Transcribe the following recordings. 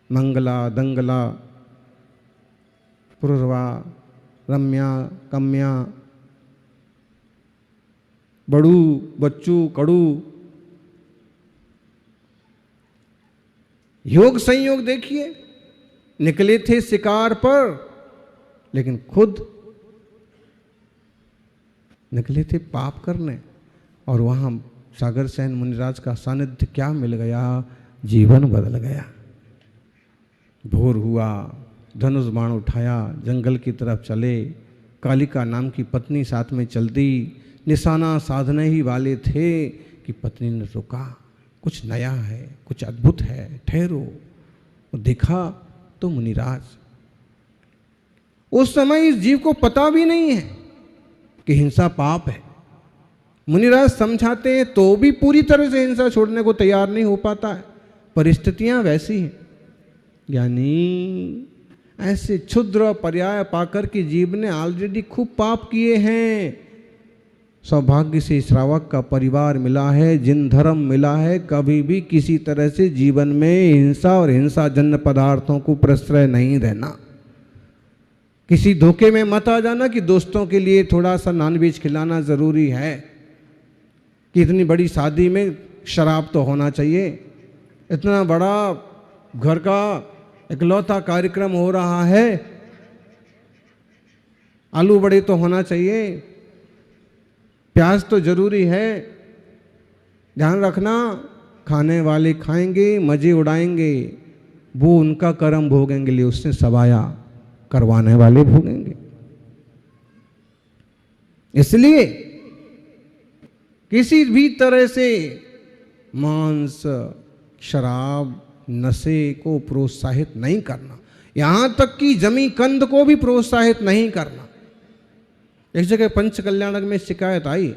मंगला दंगला पुरवा रम्या कम्या बड़ू बच्चू कड़ू। योग संयोग देखिए, निकले थे शिकार पर लेकिन खुद निकले थे पाप करने, और वहां सागर सेन मुनिराज का सानिध्य क्या मिल गया, जीवन बदल गया। भोर हुआ, धनुष बाण उठाया, जंगल की तरफ चले। कालिका नाम की पत्नी साथ में चल दी। निशाना साधने ही वाले थे कि पत्नी ने रोका, कुछ नया है, कुछ अद्भुत है, ठहरो। देखा तो मुनिराज, उस समय इस जीव को पता भी नहीं है कि हिंसा पाप है। मुनिराज समझाते हैं तो भी पूरी तरह से हिंसा छोड़ने को तैयार नहीं हो पाता है, परिस्थितियां वैसी हैं। यानी ऐसे क्षुद्र पर्याय पाकर के जीव ने ऑलरेडी खूब पाप किए हैं। सौभाग्य से श्रावक का परिवार मिला है, जिन धर्म मिला है, कभी भी किसी तरह से जीवन में हिंसा और हिंसाजन्य पदार्थों को प्रश्रय नहीं देना। किसी धोखे में मत आ जाना कि दोस्तों के लिए थोड़ा सा नॉनवेज खिलाना जरूरी है, कि इतनी बड़ी शादी में शराब तो होना चाहिए, इतना बड़ा घर का इकलौता कार्यक्रम हो रहा है, आलू बड़े तो होना चाहिए, प्याज तो जरूरी है। ध्यान रखना, खाने वाले खाएंगे, मजे उड़ाएंगे, वो उनका कर्म भोगेंगे, लिए उससे सवाया करवाने वाले भोगेंगे। इसलिए किसी भी तरह से मांस, शराब, नशे को प्रोत्साहित नहीं करना, यहां तक कि जमी कंद को भी प्रोत्साहित नहीं करना। एक जगह पंच कल्याणक में शिकायत आई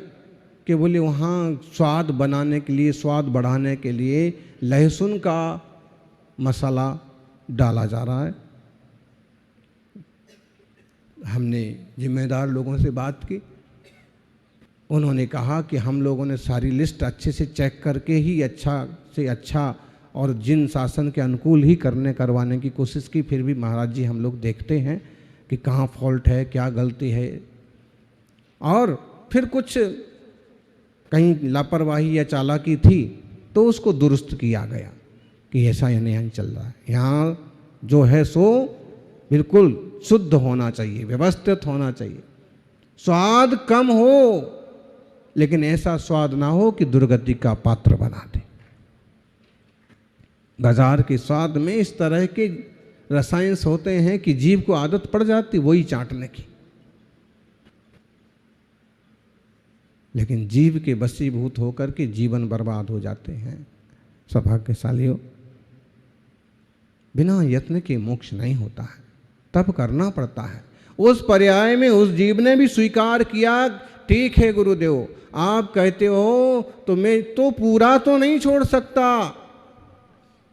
कि बोले वहाँ स्वाद बनाने के लिए, स्वाद बढ़ाने के लिए लहसुन का मसाला डाला जा रहा है। हमने जिम्मेदार लोगों से बात की, उन्होंने कहा कि हम लोगों ने सारी लिस्ट अच्छे से चेक करके ही अच्छा से अच्छा और जिन शासन के अनुकूल ही करवाने की कोशिश की। फिर भी महाराज जी हम लोग देखते हैं कि कहाँ फॉल्ट है, क्या गलती है, और फिर कुछ कहीं लापरवाही या चालाकी थी तो उसको दुरुस्त किया गया कि ऐसा नहीं चल रहा है। यहाँ जो है सो बिल्कुल शुद्ध होना चाहिए, व्यवस्थित होना चाहिए। स्वाद कम हो लेकिन ऐसा स्वाद ना हो कि दुर्गति का पात्र बना दे। बाजार के स्वाद में इस तरह के रसायन होते हैं कि जीव को आदत पड़ जाती वही चाटने की, लेकिन जीव के वशीभूत होकर के जीवन बर्बाद हो जाते हैं। सौभाग्यशालियों, बिना यत्न के मोक्ष नहीं होता है, तब करना पड़ता है। उस पर्याय में उस जीव ने भी स्वीकार किया, ठीक है गुरुदेव आप कहते हो तो मैं तो पूरा तो नहीं छोड़ सकता,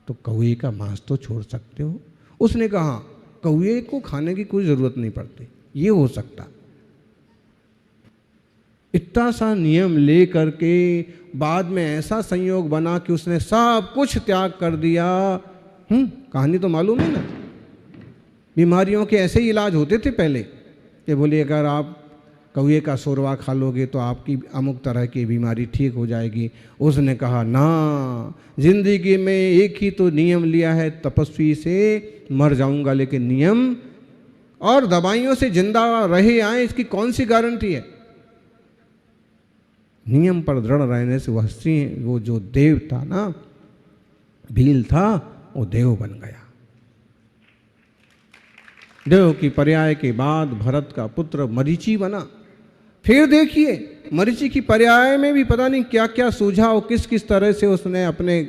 तो कौए का मांस तो छोड़ सकते हो। उसने कहा कौए को खाने की कोई जरूरत नहीं पड़ती, ये हो सकता। इतना सा नियम ले करके बाद में ऐसा संयोग बना कि उसने सब कुछ त्याग कर दिया। कहानी तो मालूम है ना, बीमारियों के ऐसे ही इलाज होते थे पहले कि बोले अगर आप कौए का शोरवा खा लोगे तो आपकी अमुक तरह की बीमारी ठीक हो जाएगी। उसने कहा ना, जिंदगी में एक ही तो नियम लिया है, तपस्वी से मर जाऊंगा, लेकिन नियम और दवाइयों से जिंदा रहे आए इसकी कौन सी गारंटी है। नियम पर दृढ़ रहने से वह सिंह, वो जो देव था ना, भील था, वो देव बन गया। देव की पर्याय के बाद भरत का पुत्र मरीचि बना। फिर देखिए मरीचि की पर्याय में भी पता नहीं क्या क्या सूझा और किस किस तरह से उसने अपने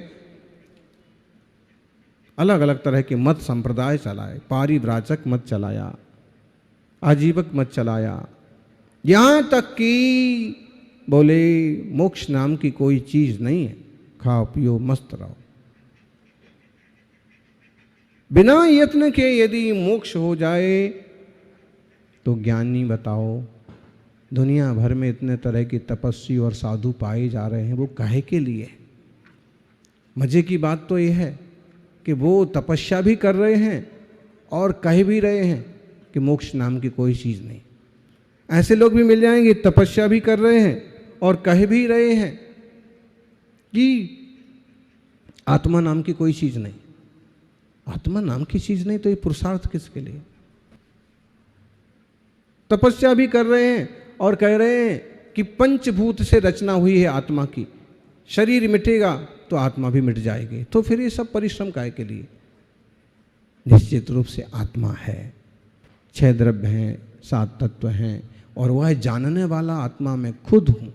अलग अलग तरह के मत संप्रदाय चलाए। पारिव्राजक मत चलाया, आजीवक मत चलाया, यहां तक कि बोले मोक्ष नाम की कोई चीज नहीं है, खाओ पियो मस्त रहो। बिना यत्न के यदि मोक्ष हो जाए तो ज्ञानी बताओ, दुनिया भर में इतने तरह के तपस्वी और साधु पाए जा रहे हैं, वो काहे के लिए? मजे की बात तो यह है कि वो तपस्या भी कर रहे हैं और कह भी रहे हैं कि मोक्ष नाम की कोई चीज़ नहीं। ऐसे लोग भी मिल जाएंगे, तपस्या भी कर रहे हैं और कह भी रहे हैं कि आत्मा नाम की कोई चीज़ नहीं। आत्मा नाम की चीज़ नहीं तो ये पुरुषार्थ किसके लिए? तपस्या भी कर रहे हैं और कह रहे हैं कि पंचभूत से रचना हुई है आत्मा की, शरीर मिटेगा तो आत्मा भी मिट जाएगी, तो फिर ये सब परिश्रम काहे के लिए? निश्चित रूप से आत्मा है, 6 द्रव्य हैं, 7 तत्व हैं और वह जानने वाला आत्मा मैं खुद हूं।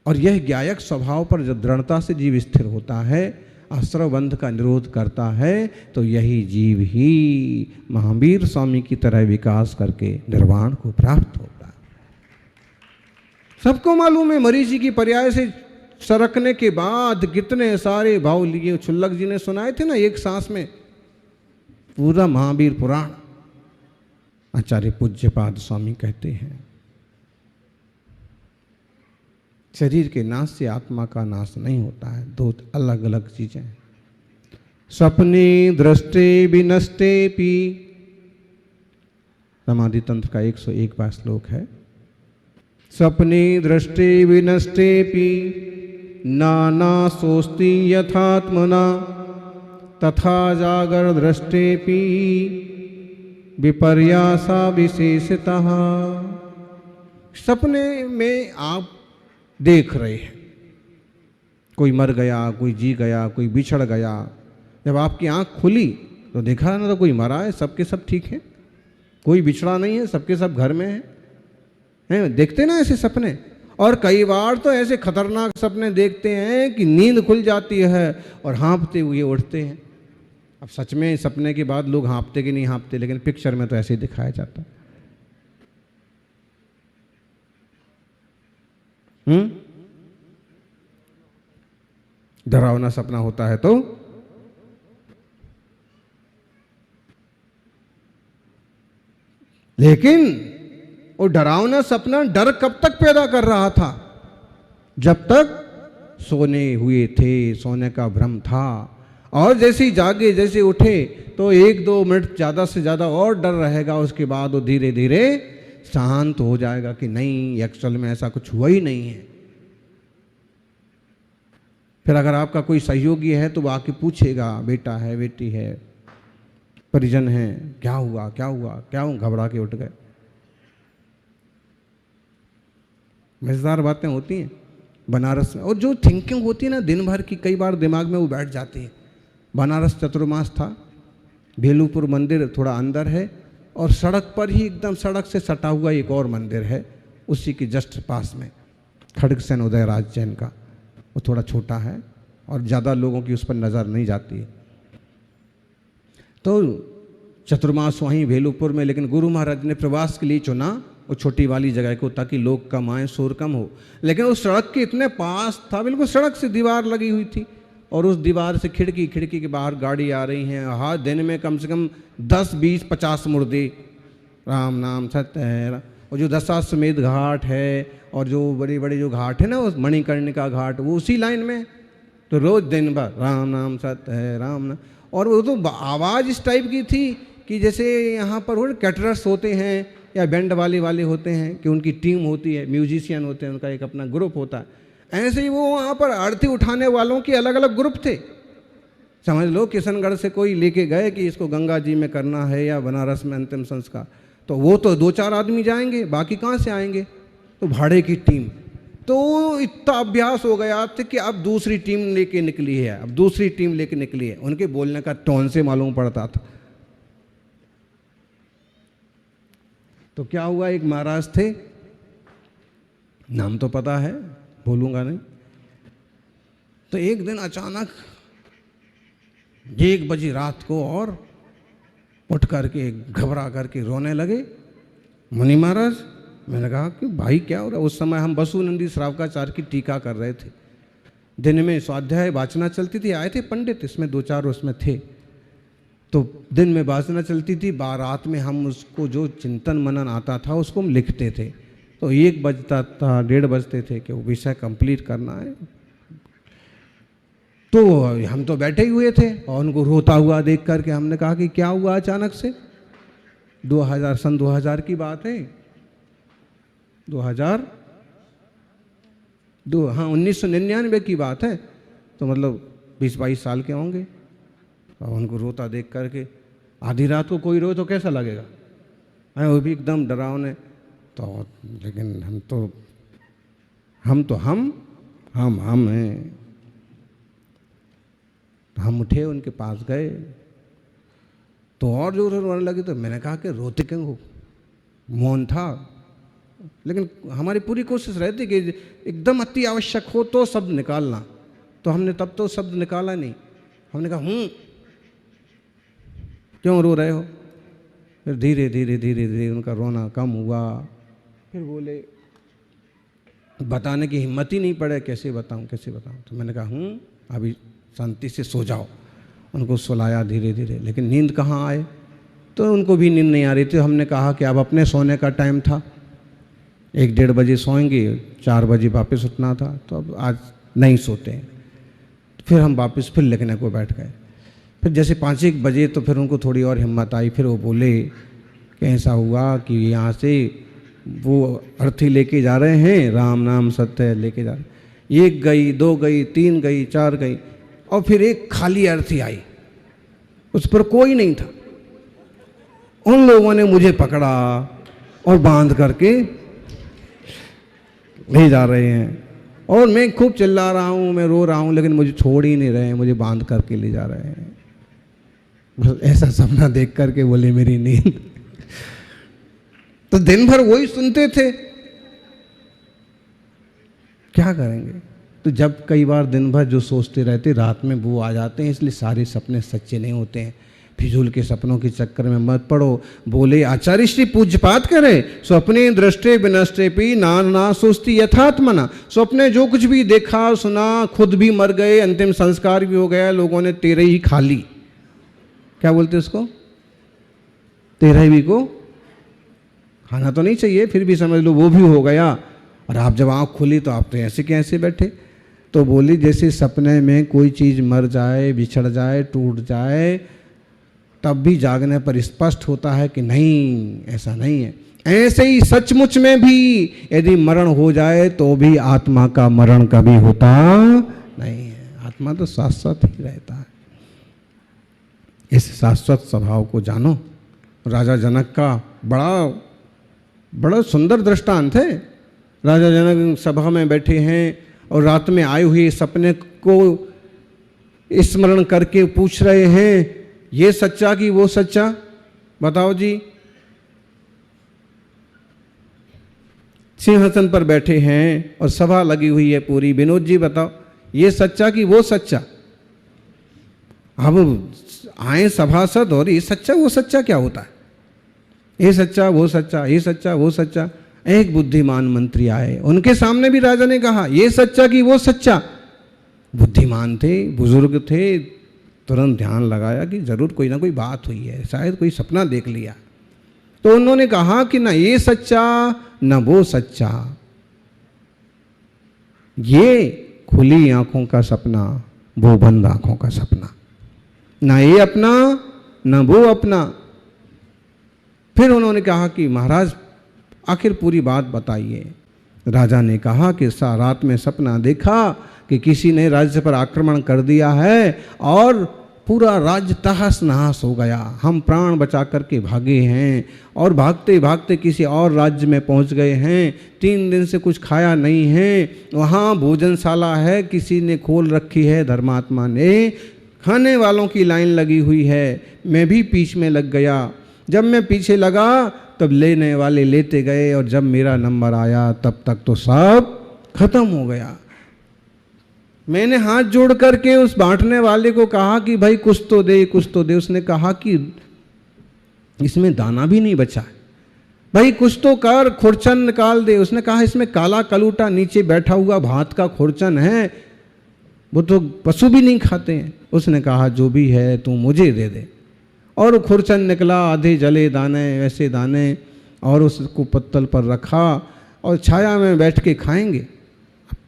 और यह ज्ञायक स्वभाव पर जब दृढ़ता से जीव स्थिर होता है, आश्रव बंध का निरोध करता है, तो यही जीव ही महावीर स्वामी की तरह विकास करके निर्वाण को प्राप्त होता है। सबको मालूम है मरीची की पर्याय से सरकने के बाद कितने सारे भाव लिए। छुल्लक जी ने सुनाए थे ना एक सांस में पूरा महावीर पुराण। आचार्य पूज्यपाद स्वामी कहते हैं शरीर के नाश से आत्मा का नाश नहीं होता है, 2 अलग अलग चीजें। सपने दृष्टे विनष्टे पी, समाधि तंत्र का 101वां श्लोक है। सपने दृष्टे विनष्टे पी नाना सोस्ति यथात्मना तथा जागर दृष्टे पी विपर्यासा विशेषतः। सपने में आप देख रहे हैं कोई मर गया, कोई जी गया, कोई बिछड़ गया। जब आपकी आंख खुली तो देखा ना तो कोई मरा है, सबके सब ठीक है, कोई बिछड़ा नहीं है, सबके सब घर में हैं। देखते ना ऐसे सपने। और कई बार तो ऐसे खतरनाक सपने देखते हैं कि नींद खुल जाती है और हाँफते हुए उठते हैं। अब सच में सपने के बाद लोग हाँफते कि नहीं हाँफते, लेकिन पिक्चर में तो ऐसे ही दिखाया जाता है। डरावना सपना होता है तो लेकिन वो डरावना सपना डर कब तक पैदा कर रहा था? जब तक सोने हुए थे, सोने का भ्रम था। और जैसे ही जागे, जैसे उठे तो 1-2 मिनट ज़्यादा से ज़्यादा और डर रहेगा, उसके बाद वो धीरे धीरे शांत हो जाएगा कि नहीं एक्चुअल में ऐसा कुछ हुआ ही नहीं है। फिर अगर आपका कोई सहयोगी है तो वो आके पूछेगा बेटा है, बेटी है, परिजन है, क्या हुआ क्या हुआ, क्या हूँ, घबरा के उठ गए। मजेदार बातें होती हैं बनारस में। और जो थिंकिंग होती है ना दिन भर की, कई बार दिमाग में वो बैठ जाती है। बनारस चतुर्मास था, बेलूपुर मंदिर थोड़ा अंदर है और सड़क पर ही एकदम सड़क से सटा हुआ एक और मंदिर है, उसी के जस्ट पास में खड़गसेन उदयराज जैन का। वो थोड़ा छोटा है और ज़्यादा लोगों की उस पर नज़र नहीं जाती है। तो चतुर्मास वहीं बेलूपुर में, लेकिन गुरु महाराज ने प्रवास के लिए चुना वो छोटी वाली जगह को, ताकि लोग कम आए, शोर कम हो। लेकिन उस सड़क के इतने पास था, बिल्कुल सड़क से दीवार लगी हुई थी और उस दीवार से खिड़की के बाहर गाड़ी आ रही हैं। हाँ, दिन में कम से कम 10, 20, 50 मुर्दे, राम नाम सत्य है। और जो दशाश्वमेध घाट है और जो बड़े बड़े जो घाट है ना, उस मणिकर्णिका घाट, वो उसी लाइन में। तो रोज दिन भर राम नाम सत्य है, राम नाम। और वो तो आवाज़ इस टाइप की थी कि जैसे यहाँ पर वो कैटरर्स होते हैं या बैंड वाले होते हैं कि उनकी टीम होती है, म्यूजिशियन होते हैं, उनका एक अपना ग्रुप होता है। ऐसे ही वो वहाँ पर आरती उठाने वालों के अलग अलग ग्रुप थे। समझ लो किशनगढ़ से कोई लेके गए कि इसको गंगा जी में करना है या बनारस में अंतिम संस्कार, तो वो तो 2-4 आदमी जाएंगे, बाकी कहाँ से आएंगे? तो भाड़े की टीम। तो इतना अभ्यास हो गया था कि अब दूसरी टीम लेके निकली है, अब दूसरी टीम लेके निकली है। उनके बोलने का टोन से मालूम पड़ता था। तो क्या हुआ, एक महाराज थे, नाम तो पता है, बोलूंगा नहीं। तो एक दिन अचानक 1 बजे रात को और उठ करके घबरा करके रोने लगे। मुनि महाराज, मैंने कहा कि भाई क्या हो रहा है? उस समय हम बसुनंदी श्रावकाचार्य की टीका कर रहे थे। दिन में स्वाध्याय वाचना चलती थी, आए थे पंडित, इसमें 2-4 उसमें थे। तो दिन में वाचना चलती थी, रात में हम उसको जो चिंतन मनन आता था उसको हम लिखते थे। तो 1 बजता था, 1:30 बजते थे कि वो विषय कंप्लीट करना है। तो हम तो बैठे ही हुए थे और उनको रोता हुआ देख करके हमने कहा कि क्या हुआ अचानक से। सन 2000 की बात है, 1999 की बात है, तो मतलब 20-22 साल के होंगे। और उनको रोता देख करके, आधी रात को कोई रोए तो कैसा लगेगा, है वो भी एकदम डरावने। तो लेकिन हम हैं। हम उठे, उनके पास गए तो और जोर से रोने लगे। तो मैंने कहा कि रोते क्यों हो, मौन था। लेकिन हमारी पूरी कोशिश रहती कि एकदम अति आवश्यक हो तो शब्द निकालना। तो हमने तब तो शब्द निकाला नहीं, हमने कहा क्यों रो रहे हो। फिर धीरे धीरे उनका रोना कम हुआ। फिर बोले, बताने की हिम्मत ही नहीं पड़े, कैसे बताऊं। तो मैंने कहा अभी शांति से सो जाओ। उनको सुलाया धीरे धीरे, लेकिन नींद कहाँ आए, तो उनको भी नींद नहीं आ रही थी। हमने कहा कि अब अपने सोने का टाइम था, 1-1:30 बजे सोएंगे, 4 बजे वापस उठना था, तो अब आज नहीं सोते हैं। फिर हम वापस फिर लिखने को बैठ गए। फिर जैसे 5-1 बजे तो फिर उनको थोड़ी और हिम्मत आई। फिर वो बोले कि ऐसा हुआ कि यहाँ से वो अर्थी लेके जा रहे हैं, राम नाम सत्य लेके जा रहे। 1 गई, 2 गई, 3 गई, 4 गई, और फिर एक खाली अर्थी आई, उस पर कोई नहीं था। उन लोगों ने मुझे पकड़ा और बांध करके ले जा रहे हैं, और मैं खूब चिल्ला रहा हूँ, मैं रो रहा हूँ, लेकिन मुझे छोड़ ही नहीं रहे हैं, मुझे बांध करके ले जा रहे हैं। बस ऐसा सपना देख करके बोले मेरी नींद। तो दिन भर वही सुनते थे, क्या करेंगे। तो जब कई बार दिन भर जो सोचते रहते, रात में वो आ जाते हैं, इसलिए सारे सपने सच्चे नहीं होते हैं। फिजूल के सपनों के चक्कर में मत पड़ो। बोले आचार्य श्री पूज्यपात करे, स्वप्ने दृष्टे विनष्टे पी ना सोचती यथात्मना। स्वप्ने जो कुछ भी देखा सुना, खुद भी मर गए, अंतिम संस्कार भी हो गया, लोगों ने तेरे ही खा ली। क्या बोलते उसको, तेरह भी को खाना तो नहीं चाहिए, फिर भी समझ लो वो भी हो गया। और आप जब आँख खुली तो आप तो ऐसे के ऐसे बैठे। तो बोली जैसे सपने में कोई चीज़ मर जाए, बिछड़ जाए, टूट जाए, तब भी जागने पर स्पष्ट होता है कि नहीं, ऐसा नहीं है। ऐसे ही सचमुच में भी यदि मरण हो जाए तो भी आत्मा का मरण कभी होता नहीं है। आत्मा तो शाश्वत ही रहता है। इस शाश्वत स्वभाव को जानो। राजा जनक का बड़ा सुंदर दृष्टांत है। राजा जनक सभा में बैठे हैं और रात में आए हुए सपने को स्मरण करके पूछ रहे हैं, ये सच्चा कि वो सच्चा, बताओ जी। सिंहासन पर बैठे हैं और सभा लगी हुई है पूरी, विनोद जी बताओ ये सच्चा कि वो सच्चा। अब आए सभासद और ये सच्चा वो सच्चा क्या होता है, ये सच्चा वो सच्चा, ये सच्चा वो सच्चा। एक बुद्धिमान मंत्री आए, उनके सामने भी राजा ने कहा ये सच्चा कि वो सच्चा। बुद्धिमान थे, बुजुर्ग थे, तुरंत ध्यान लगाया कि जरूर कोई ना कोई बात हुई है, शायद कोई सपना देख लिया। तो उन्होंने कहा कि ना ये सच्चा ना वो सच्चा, ये खुली आंखों का सपना, वो बंद आंखों का सपना, ना ये अपना ना वो अपना। फिर उन्होंने कहा कि महाराज आखिर पूरी बात बताइए। राजा ने कहा कि रात में सपना देखा कि किसी ने राज्य पर आक्रमण कर दिया है और पूरा राज्य तहस नहस हो गया। हम प्राण बचा करके भागे हैं और भागते भागते किसी और राज्य में पहुंच गए हैं। 3 दिन से कुछ खाया नहीं है। वहाँ भोजनशाला है, किसी ने खोल रखी है, धर्मात्मा ने, खाने वालों की लाइन लगी हुई है। मैं भी बीच में लग गया। जब मैं पीछे लगा तब लेने वाले लेते गए और जब मेरा नंबर आया तब तक तो सब खत्म हो गया। मैंने हाथ जोड़ करके उस बांटने वाले को कहा कि भाई कुछ तो दे, कुछ तो दे। उसने कहा कि इसमें दाना भी नहीं बचा है, भाई कुछ तो कर, खुरचन निकाल दे। उसने कहा इसमें काला कलूटा नीचे बैठा हुआ भात का खुरचन है, वो तो पशु भी नहीं खाते हैं। उसने कहा जो भी है तू मुझे दे दे। और खुरचन निकला, आधे जले दाने वैसे दाने, और उसको पत्तल पर रखा और छाया में बैठ के खाएंगे।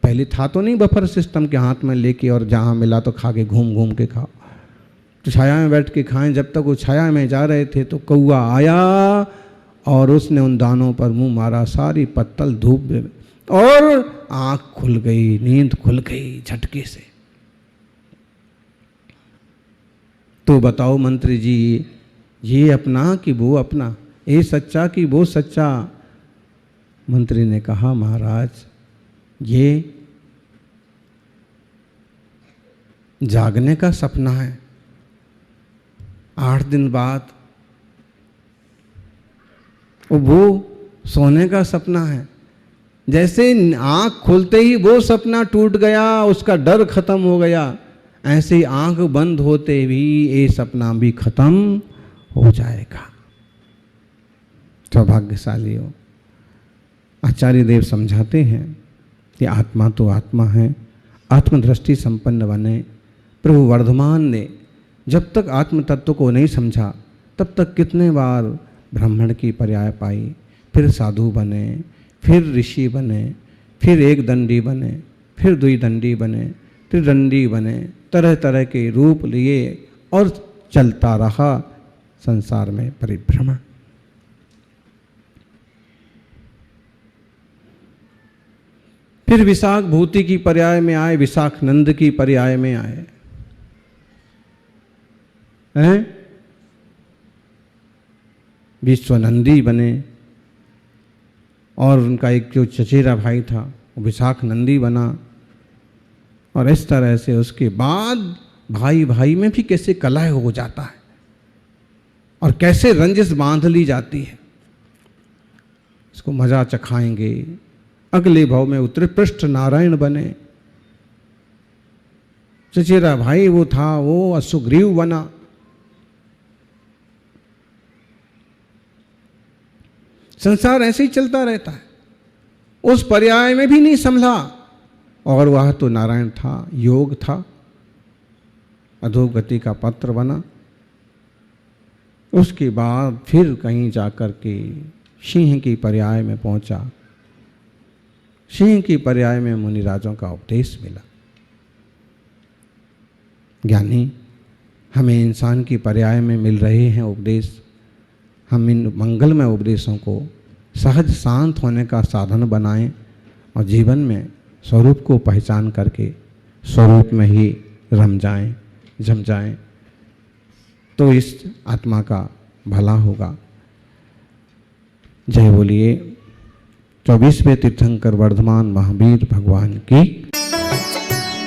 पहले था तो नहीं बफर सिस्टम के हाथ में लेके और जहाँ मिला तो खा के घूम घूम के खाओ, तो छाया में बैठ के खाएं। जब तक वो छाया में जा रहे थे तो कौआ आया और उसने उन दानों पर मुंह मारा, सारी पत्तल धूप में, और आँख खुल गई, नींद खुल गई झटके से। तो बताओ मंत्री जी, ये अपना कि वो अपना, ये सच्चा कि वो सच्चा? मंत्री ने कहा महाराज, ये जागने का सपना है, 8 दिन बाद वो सोने का सपना है। जैसे आंख खुलते ही वो सपना टूट गया, उसका डर खत्म हो गया, ऐसे ही आंख बंद होते भी ये सपना भी खत्म हो जाएगा। सौभाग्यशाली हो। आचार्य देव समझाते हैं कि आत्मा तो आत्मा है, आत्मदृष्टि संपन्न बने। प्रभु वर्धमान ने जब तक आत्म तत्व को नहीं समझा तब तक कितने बार ब्राह्मण की पर्याय पाई, फिर साधु बने, फिर ऋषि बने, फिर एक दंडी बने, फिर द्विदंडी बने, त्रिदंडी बने, तरह तरह के रूप लिए और चलता रहा संसार में परिभ्रमण। फिर विशाख भूति की पर्याय में आए, विशाख नंद की पर्याय में आए हैं, विश्वनंदी बने, और उनका एक जो चचेरा भाई था वो विशाख नंदी बना। और इस तरह से उसके बाद भाई भाई में भी कैसे कलह हो जाता है और कैसे रंजिश बांध ली जाती है, इसको मजा चखाएंगे। अगले भाव में उत्कृष्ट नारायण बने, चचेरा भाई वो था वो सुग्रीव बना। संसार ऐसे ही चलता रहता है, उस पर्याय में भी नहीं संभला, और वह तो नारायण था, योग था, अधोगति का पत्र बना। उसके बाद फिर कहीं जाकर के सिंह की पर्याय में पहुंचा। सिंह की पर्याय में मुनिराजों का उपदेश मिला। ज्ञानी हमें इंसान की पर्याय में मिल रहे हैं उपदेश, हम इन मंगलमय उपदेशों को सहज शांत होने का साधन बनाएं और जीवन में स्वरूप को पहचान करके स्वरूप में ही रम जाएं, जम जाएं, तो इस आत्मा का भला होगा। जय बोलिए 24वें तीर्थंकर वर्धमान महावीर भगवान की।